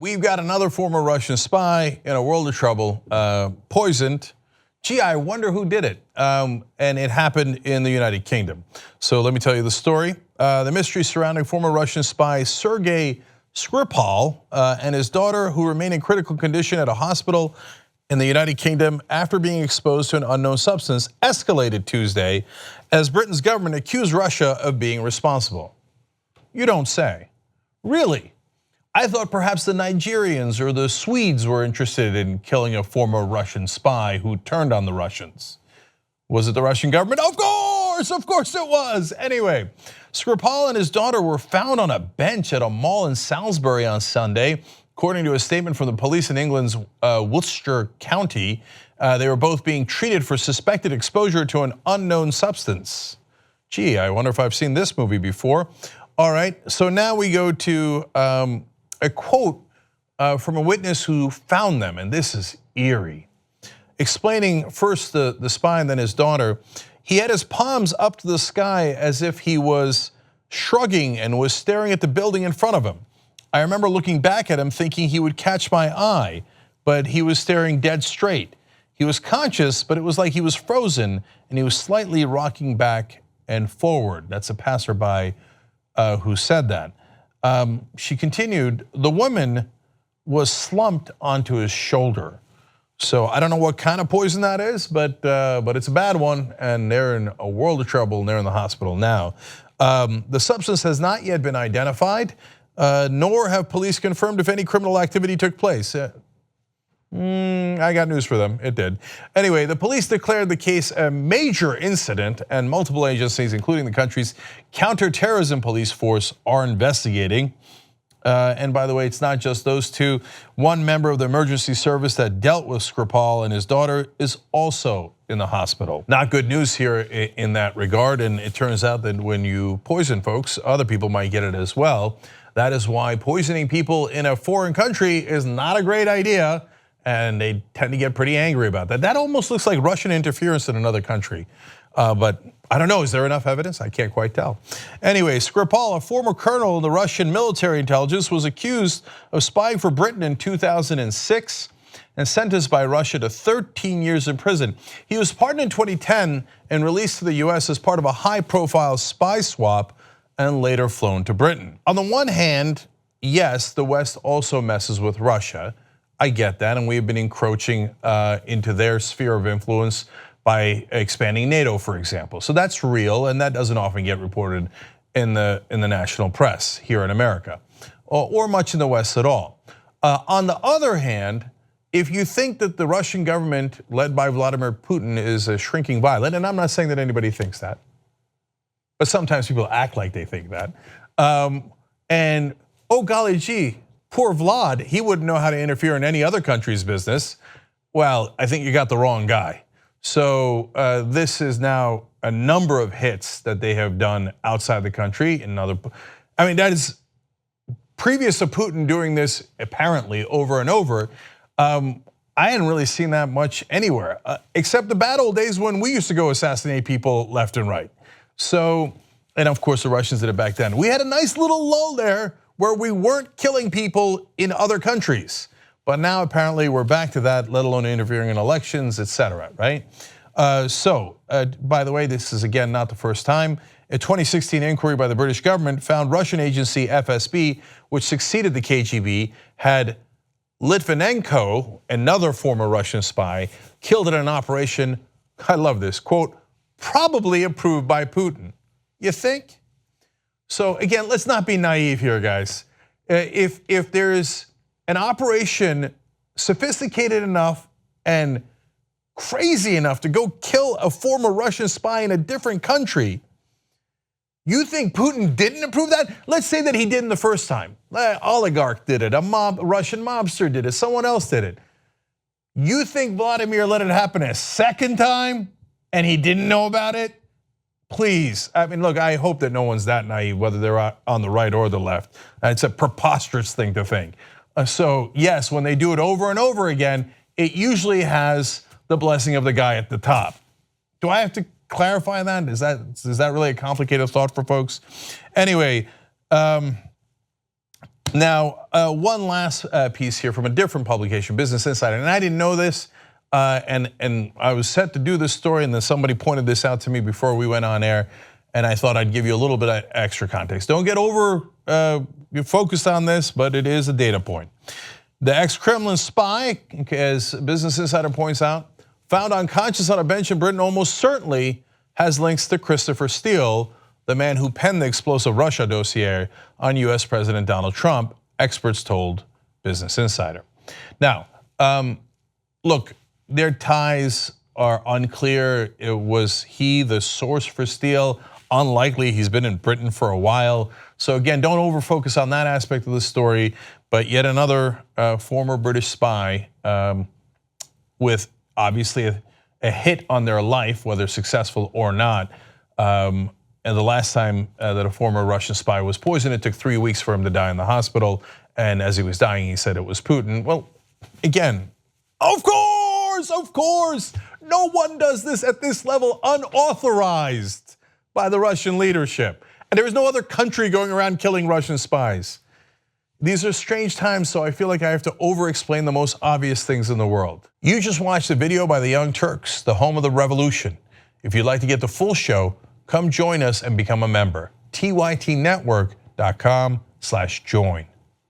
We've got another former Russian spy in a world of trouble, poisoned. Gee, I wonder who did it. And it happened in the United Kingdom. So let me tell you the story. The mystery surrounding former Russian spy Sergei Skripal and his daughter, who remain in critical condition at a hospital in the United Kingdom after being exposed to an unknown substance, escalated Tuesday as Britain's government accused Russia of being responsible. You don't say. Really? I thought perhaps the Nigerians or the Swedes were interested in killing a former Russian spy who turned on the Russians. Was it the Russian government? Of course it was. Anyway, Skripal and his daughter were found on a bench at a mall in Salisbury on Sunday. According to a statement from the police in England's Wiltshire County, they were both being treated for suspected exposure to an unknown substance. Gee, I wonder if I've seen this movie before. All right, so now we go to a quote from a witness who found them, and this is eerie. Explaining first the spy and then his daughter, he had his palms up to the sky as if he was shrugging and was staring at the building in front of him. I remember looking back at him thinking he would catch my eye, but he was staring dead straight. He was conscious, but it was like he was frozen and he was slightly rocking back and forward. That's a passerby who said that. She continued, the woman was slumped onto his shoulder. So I don't know what kind of poison that is, but it's a bad one, and they're in a world of trouble, and they're in the hospital now. The substance has not yet been identified, nor have police confirmed if any criminal activity took place. I got news for them, it did. Anyway, the police declared the case a major incident, and multiple agencies, including the country's counterterrorism police force, are investigating. And by the way, it's not just those two. One member of the emergency service that dealt with Skripal and his daughter is also in the hospital. Not good news here in that regard, and it turns out that when you poison folks, other people might get it as well. That is why poisoning people in a foreign country is not a great idea. And they tend to get pretty angry about that. That almost looks like Russian interference in another country. But I don't know, is there enough evidence? I can't quite tell. Anyway, Skripal, a former colonel in the Russian military intelligence, was accused of spying for Britain in 2006 and sentenced by Russia to 13 years in prison. He was pardoned in 2010 and released to the US as part of a high-profile spy swap and later flown to Britain. On the one hand, yes, the West also messes with Russia. I get that, and we've been encroaching into their sphere of influence by expanding NATO, for example. So that's real, and that doesn't often get reported in the national press here in America, or much in the West at all. On the other hand, if you think that the Russian government, led by Vladimir Putin, is a shrinking violet, and I'm not saying that anybody thinks that, but sometimes people act like they think that, and oh golly gee, poor Vlad, he wouldn't know how to interfere in any other country's business. Well, I think you got the wrong guy. So this is now a number of hits that they have done outside the country. That is previous to Putin doing this apparently over and over. I hadn't really seen that much anywhere, except the bad old days when we used to go assassinate people left and right. So, and of course the Russians did it back then. We had a nice little lull there where we weren't killing people in other countries. But now apparently we're back to that, let alone interfering in elections, etc., right? By the way, this is again not the first time. A 2016 inquiry by the British government found Russian agency FSB, which succeeded the KGB, had Litvinenko, another former Russian spy, killed in an operation, I love this, quote, probably approved by Putin. You think? So again, let's not be naive here, guys. If there's an operation sophisticated enough and crazy enough to go kill a former Russian spy in a different country, you think Putin didn't approve that? Let's say that he didn't the first time. An oligarch did it, a Russian mobster did it, someone else did it. You think Vladimir let it happen a second time and he didn't know about it? Please, I mean, look, I hope that no one's that naive, whether they're on the right or the left. It's a preposterous thing to think. So yes, when they do it over and over again, it usually has the blessing of the guy at the top. Do I have to clarify that? Is that really a complicated thought for folks? Anyway, Now, one last piece here from a different publication, Business Insider, and I didn't know this, and I was set to do this story, and then somebody pointed this out to me before we went on air, and I thought I'd give you a little bit of extra context. Don't get over focused on this, but it is a data point. The ex-Kremlin spy, as Business Insider points out, found unconscious on a bench in Britain almost certainly has links to Christopher Steele, the man who penned the explosive Russia dossier on US President Donald Trump, experts told Business Insider. Now, look, their ties are unclear. Was he the source for Steele? Unlikely. He's been in Britain for a while. So again, don't over-focus on that aspect of the story, but yet another former British spy with obviously a hit on their life, whether successful or not. And the last time that a former Russian spy was poisoned, it took 3 weeks for him to die in the hospital. And as he was dying, he said it was Putin. Well, again, of course, no one does this at this level unauthorized by the Russian leadership. And there is no other country going around killing Russian spies. These are strange times, so I feel like I have to over-explain the most obvious things in the world. You just watched a video by the Young Turks, the home of the revolution. If you'd like to get the full show, come join us and become a member. tytnetwork.com/join.